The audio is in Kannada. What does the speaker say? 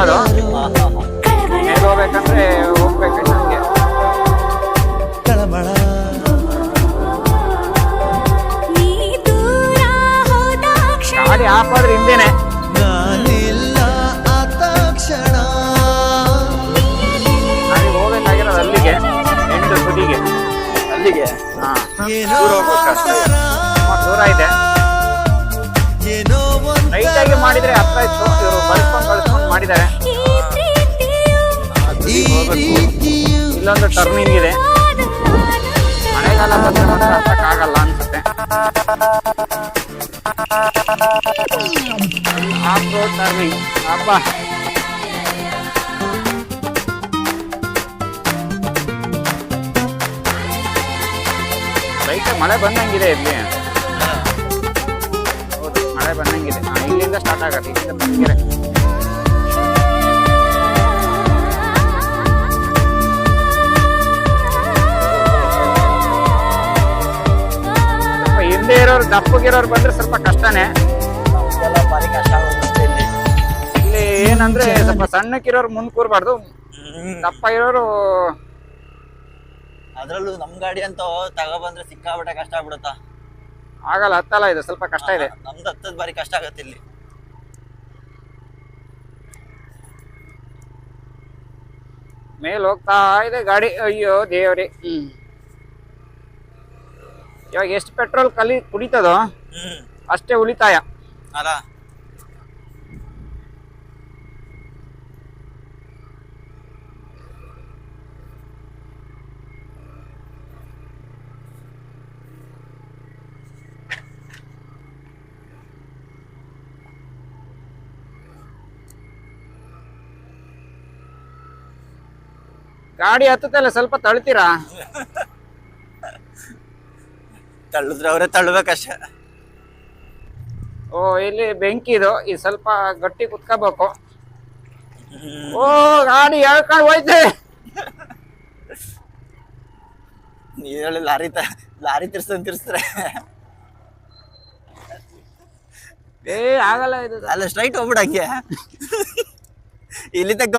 ಅದು. ಮೇಲೆ ಹೋಗ್ಬೇಕಂದ್ರೆ ಹೋಗ್ಬೇಕು ಹಂಗೆ. ಗಾಡಿ ಆಫ್ ಆದ್ರೆ ಹಿಂದೆನೆ ನನಗೆ ಹೋಗ್ಬೇಕಾಗಿರೋದು ಅಲ್ಲಿಗೆ, ಎಂಟು ತುದಿಗೆ, ಅಲ್ಲಿಗೆ ದೂರ ಹೋಗ್ಬೇಕು ಅಷ್ಟೇ. ದೂರ ಇದೆ. ರೈಟ್ ಆಗಿ ಮಾಡಿದ್ರೆ ಹತ್ರ ಇತ್ತು, ಇವರು ಬಳಸ್ಕೊಂಡು ಮಾಡಿದ್ದಾರೆ. ಇಲ್ಲೊಂದು ಟರ್ನಿಂಗ್ ಇದೆ. ಮಳೆಗಾಲ ಬಂದ್ರೆ ಮಾತ್ರ ಹತ್ತಕ್ಕಾಗಲ್ಲ ಅನ್ಸುತ್ತೆ. ಆಫ್ ರೋಡ್ ಟರ್ನಿಂಗ್ ಅಪ್ಪ. ರೈಟ್ ಮಳೆ ಬಂದಂಗಿದೆ ಇಲ್ಲಿ. ಹೌದು, ಮಳೆ ಬಂದಂಗಿದೆ. ಇಲ್ಲಿಂದ ಸ್ಟಾರ್ಟ್ ಆಗತ್ತೆ, ಇಲ್ಲಿಂದ ಬಂದಿದೆ. ಸ್ವಲ್ಪ ಹಿಂದೆ ಇರೋರು, ದಪ್ಪಗಿರೋರು ಬಂದ್ರೆ ಸ್ವಲ್ಪ ಕಷ್ಟನೇ. ಭಾರಿ ಕಷ್ಟ ಆಗುತ್ತೆ ಇಲ್ಲಿ. ಇಲ್ಲಿ ಏನಂದ್ರೆ ಸ್ವಲ್ಪ ಸಣ್ಣಕ್ಕಿರೋರು ಮುಂದ್ ಕೂರ್ಬಾರ್ದು, ದಪ್ಪ ಇರೋರು. ಅದ್ರಲ್ಲೂ ನಮ್ ಗಾಡಿ ಅಂತ ತಗೊಬಂದ್ರೆ ಸಿಕ್ಕಾಬಿಟ್ಟೆ ಕಷ್ಟ ಆಗ್ಬಿಡುತ್ತಾ. ಆಗಲ್ಲ, ಹತ್ತಲ್ಲ, ಇದು ಸ್ವಲ್ಪ ಕಷ್ಟ ಇದೆ. ನಮ್ದು ಹತ್ತದ್ ಬಾರಿ ಕಷ್ಟ ಆಗತ್ತೆ ಇಲ್ಲಿ. ಮೇಲ್ ಹೋಗ್ತಾ ಇದೆ ಗಾಡಿ. ಅಯ್ಯೋ ದೇವ್ರಿ. ಇವಾಗ ಎಷ್ಟು ಪೆಟ್ರೋಲ್ ಕುಡಿತದೋ ಅಷ್ಟೇ ಉಳಿತಾಯ ಅಲ್ಲ. ಗಾಡಿ ಹತ್ತಲ್ಲ, ಸ್ವಲ್ಪ ತಳ್ತೀರಾ? ತಳ್ಳಿದ್ರೆ ಅವರೇ ತಳ್ಬೇಕಷ್ಟೇ. ಓ, ಇಲ್ಲಿ ಬೆಂಕಿ ಇದು, ಇದು ಸ್ವಲ್ಪ ಗಟ್ಟಿ ಕುತ್ಕೋಬೇಕು. ಓ, ಗಾಡಿ ಹೇಳ್ಕೊಂಡು ಹೋಯ್ತೆ. ನೀವ್ ಹೇಳಿ ಲಾರಿ ತಿರ್ಸ್ತಾರೆ. ಆಗಲ್ಲ ಇದು. ಅಲ್ಲ ಸ್ಟ್ರೈಟ್ ಹೋಗ್ಬಿಡ ಹಂಗೆ ಇಲ್ಲಿ ತಕ್ಕ